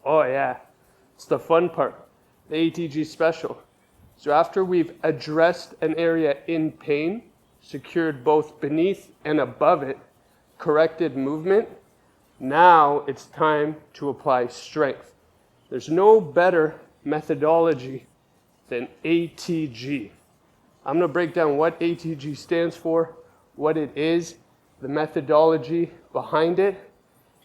Oh yeah, it's the fun part, the ATG special. So after we've addressed an area in pain, secured both beneath and above it, corrected movement, now it's time to apply strength. There's no better methodology than ATG. I'm gonna break down what ATG stands for, what it is, the methodology behind it,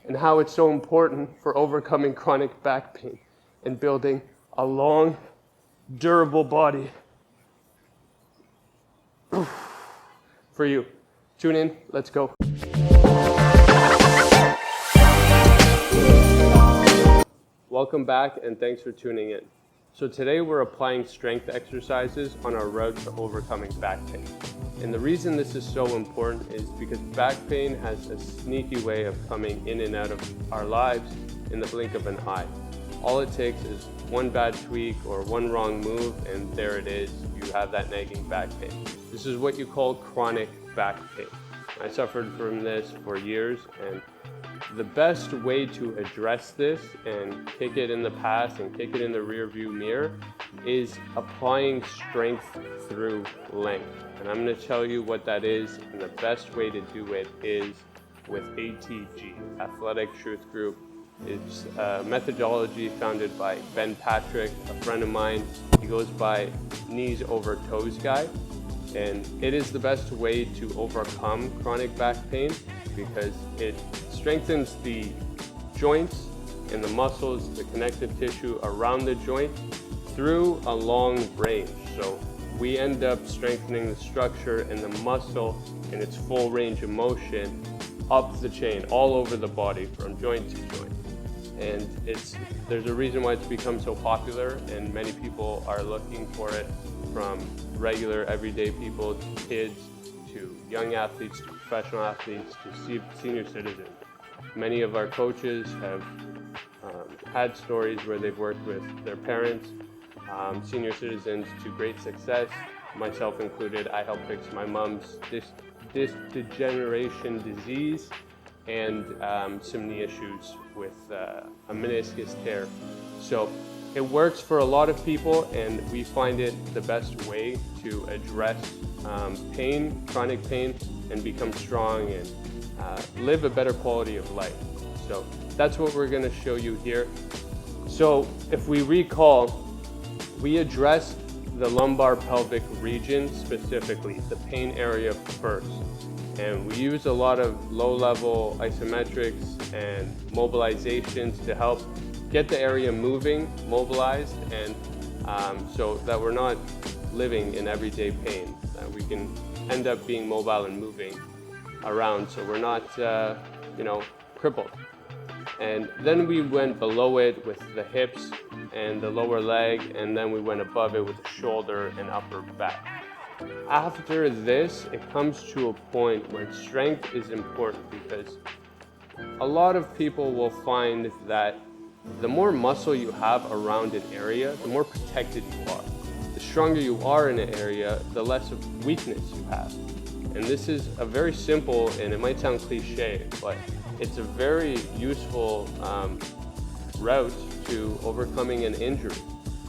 and how it's so important for overcoming chronic back pain and building a long, durable body for you. Tune in, let's go. Welcome back and thanks for tuning in. So today we're applying strength exercises on our road to overcoming back pain. And the reason this is so important is because back pain has a sneaky way of coming in and out of our lives in the blink of an eye. All it takes is one bad tweak or one wrong move and there it is, you have that nagging back pain. This is what you call chronic back pain. I suffered from this for years, and the best way to address this and kick it in the past and kick it in the rearview mirror is applying strength through length. And I'm going to tell you what that is, and the best way to do it is with ATG, Athletic Truth Group. It's a methodology founded by Ben Patrick, a friend of mine. He goes by knees over toes guy. And it is the best way to overcome chronic back pain because it strengthens the joints and the muscles, the connective tissue around the joint through a long range. So we end up strengthening the structure and the muscle in its full range of motion up the chain, all over the body from joint to joint. And there's a reason why it's become so popular, and many people are looking for it, from regular everyday people to kids to young athletes to professional athletes to senior citizens. Many of our coaches have had stories where they've worked with their parents, senior citizens to great success, myself included. I helped fix my mom's disc degeneration disease and some knee issues with a meniscus tear. So it works for a lot of people, and we find it the best way to address pain, chronic pain, and become strong and live a better quality of life. So that's what we're going to show you here. So if we recall, we addressed the lumbar pelvic region specifically, the pain area first. And we use a lot of low-level isometrics and mobilizations to help get the area moving, mobilized, and so that we're not living in everyday pain. We can end up being mobile and moving around, so we're not, crippled. And then we went below it with the hips and the lower leg, and then we went above it with the shoulder and upper back. After this, it comes to a point where strength is important, because a lot of people will find that the more muscle you have around an area, the more protected you are. The stronger you are in an area, the less of weakness you have. And this is a very simple, and it might sound cliche, but it's a very useful route to overcoming an injury.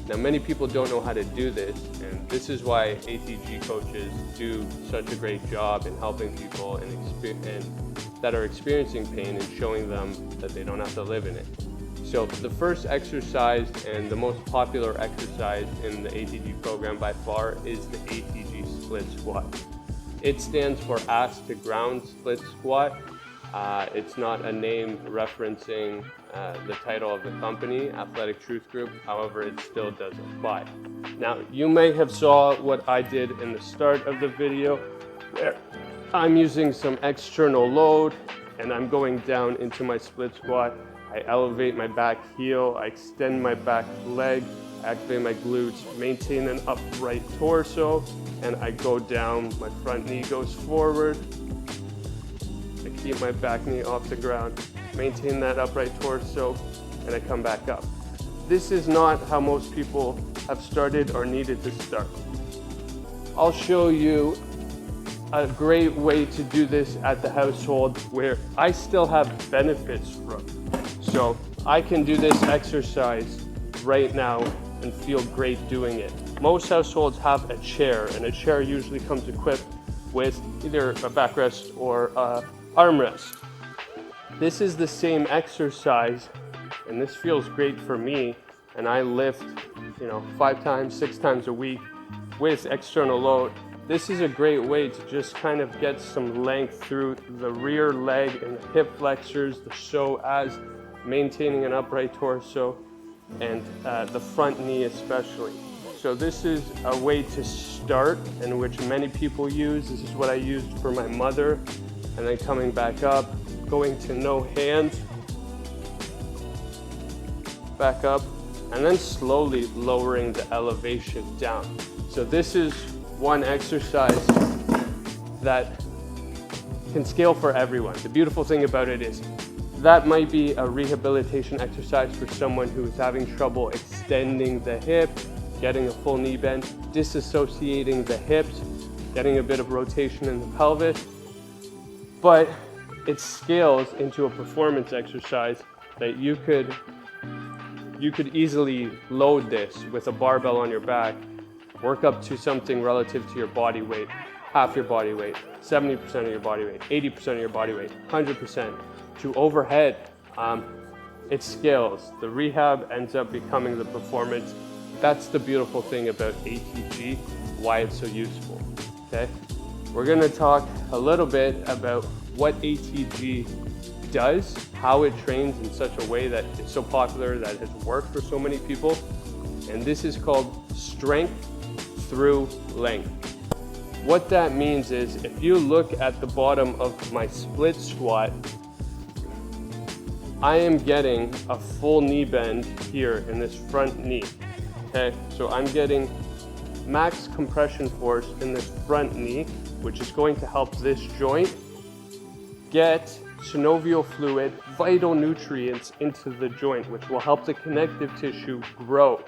Now, many people don't know how to do this, and this is why ATG coaches do such a great job in helping people and that are experiencing pain and showing them that they don't have to live in it. So the first exercise and the most popular exercise in the ATG program by far is the ATG split squat. It stands for ass to ground split squat. It's not a name referencing the title of the company, Athletic Truth Group. However, it still does apply. Now, you may have saw what I did in the start of the video, where I'm using some external load and I'm going down into my split squat. I elevate my back heel, I extend my back leg, activate my glutes, maintain an upright torso, and I go down, my front knee goes forward. I keep my back knee off the ground, maintain that upright torso, and I come back up. This is not how most people have started or needed to start. I'll show you a great way to do this at the household where I still have benefits from. So I can do this exercise right now and feel great doing it. Most households have a chair, and a chair usually comes equipped with either a backrest or a armrest. This is the same exercise, and this feels great for me, and I lift 5 times, 6 times a week with external load. This is a great way to just kind of get some length through the rear leg and the hip flexors, the psoas, maintaining an upright torso, and the front knee especially. So this is a way to start, and which many people use. This is what I used for my mother, and then coming back up, going to no hands, back up, and then slowly lowering the elevation down. So this is one exercise that can scale for everyone. The beautiful thing about it is that might be a rehabilitation exercise for someone who is having trouble extending the hip, getting a full knee bend, disassociating the hips, getting a bit of rotation in the pelvis. But it scales into a performance exercise that you could easily load this with a barbell on your back, work up to something relative to your body weight, half your body weight, 70% of your body weight, 80% of your body weight, 100%. To overhead, it scales. The rehab ends up becoming the performance. That's the beautiful thing about ATG, why it's so useful, okay? We're gonna talk a little bit about what ATG does, how it trains in such a way that it's so popular, that has worked for so many people. And this is called strength through length. What that means is, if you look at the bottom of my split squat, I am getting a full knee bend here in this front knee, okay? So I'm getting max compression force in this front knee, which is going to help this joint get synovial fluid, vital nutrients into the joint, which will help the connective tissue grow.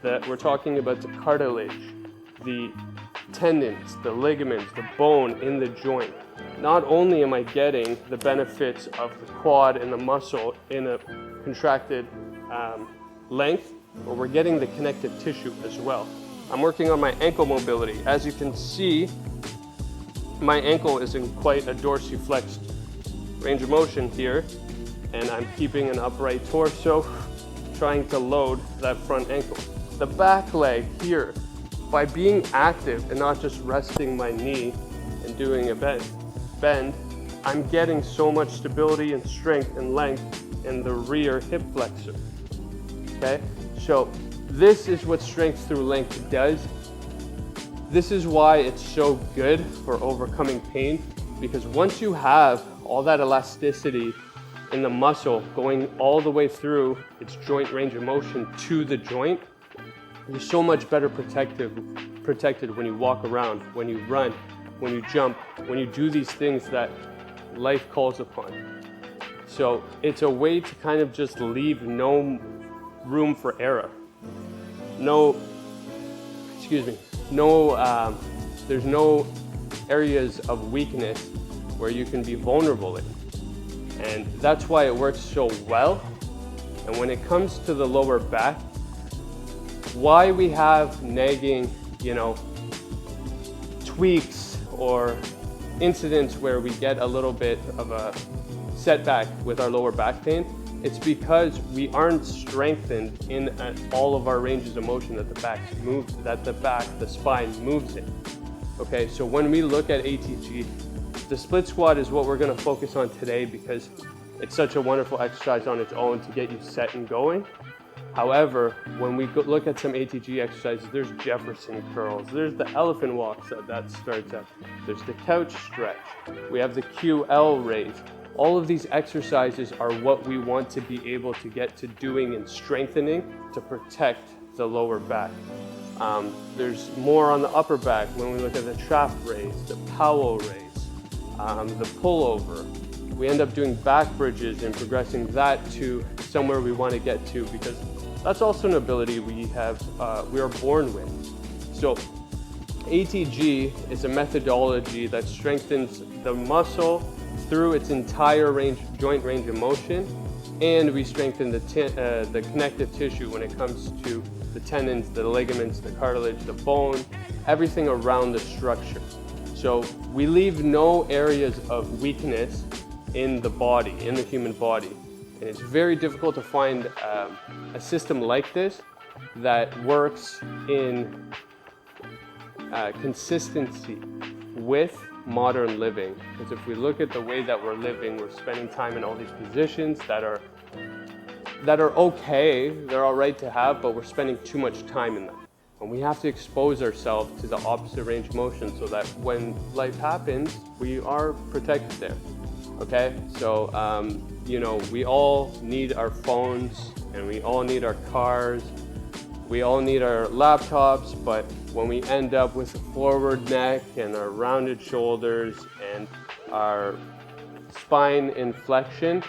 That we're talking about the cartilage, the tendons, the ligaments, the bone in the joint. Not only am I getting the benefits of the quad and the muscle in a contracted length, but we're getting the connective tissue as well. I'm working on my ankle mobility. As you can see, my ankle is in quite a dorsiflexed range of motion here, and I'm keeping an upright torso, trying to load that front ankle. The back leg here, by being active and not just resting my knee and doing a bend, I'm getting so much stability and strength and length in the rear hip flexor, okay? So this is what strength through length does. This is why it's so good for overcoming pain, because once you have all that elasticity in the muscle going all the way through its joint range of motion to the joint, you're so much better protected when you walk around, when you run, when you jump, when you do these things that life calls upon. So it's a way to kind of just leave no room for error. There's no areas of weakness where you can be vulnerable in. And that's why it works so well. And when it comes to the lower back, why we have nagging, tweaks or incidents where we get a little bit of a setback with our lower back pain, it's because we aren't strengthened in all of our ranges of motion that the spine moves in. Okay, so when we look at ATG, the split squat is what we're gonna focus on today because it's such a wonderful exercise on its own to get you set and going. However, when we look at some ATG exercises, there's Jefferson curls, there's the elephant walks that starts up, there's the couch stretch, we have the QL raise. All of these exercises are what we want to be able to get to doing and strengthening to protect the lower back. There's more on the upper back when we look at the trap raise, the Powell raise, the pullover. We end up doing back bridges and progressing that to somewhere we want to get to, because that's also an ability we are born with. So ATG is a methodology that strengthens the muscle through its entire joint range of motion, and we strengthen the connective tissue when it comes to the tendons, the ligaments, the cartilage, the bone, everything around the structure. So we leave no areas of weakness in the body, in the human body. And it's very difficult to find a system like this that works in consistency with modern living. Because if we look at the way that we're living, we're spending time in all these positions that are okay, they're all right to have, but we're spending too much time in them. And we have to expose ourselves to the opposite range of motion so that when life happens, we are protected there. Okay, so you know, we all need our phones and we all need our cars, we all need our laptops, but when we end up with a forward neck and our rounded shoulders and our spine inflection,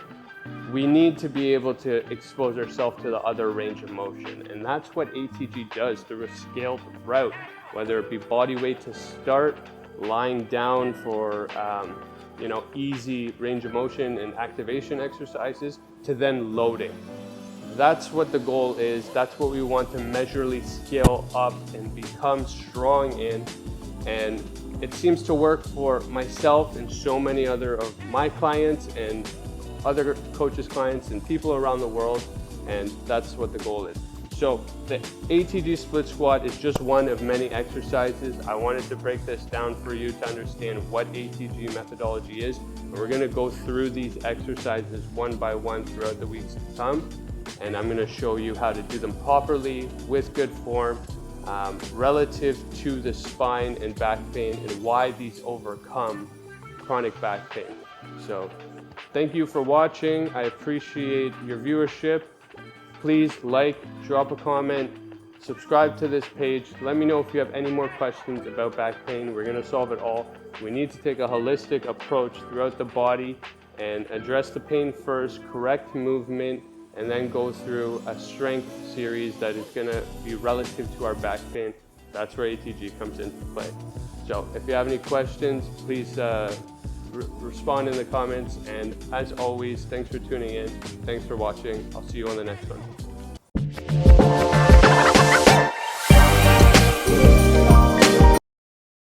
we need to be able to expose ourselves to the other range of motion. And that's what ATG does through a scaled route, whether it be body weight to start, lying down for you know, easy range of motion and activation exercises, to then loading. That's what the goal is. That's what we want to measurably scale up and become strong in. And it seems to work for myself and so many other of my clients and other coaches' clients and people around the world. And that's what the goal is. So the ATG split squat is just one of many exercises. I wanted to break this down for you to understand what ATG methodology is. And we're gonna go through these exercises one by one throughout the weeks to come. And I'm gonna show you how to do them properly with good form, relative to the spine and back pain and why these overcome chronic back pain. So thank you for watching. I appreciate your viewership. Please like, drop a comment, subscribe to this page. Let me know if you have any more questions about back pain. We're gonna solve it all. We need to take a holistic approach throughout the body and address the pain first, correct movement, and then go through a strength series that is gonna be relative to our back pain. That's where ATG comes into play. So if you have any questions, please respond in the comments. And as always, thanks for tuning in. Thanks for watching. I'll see you on the next one.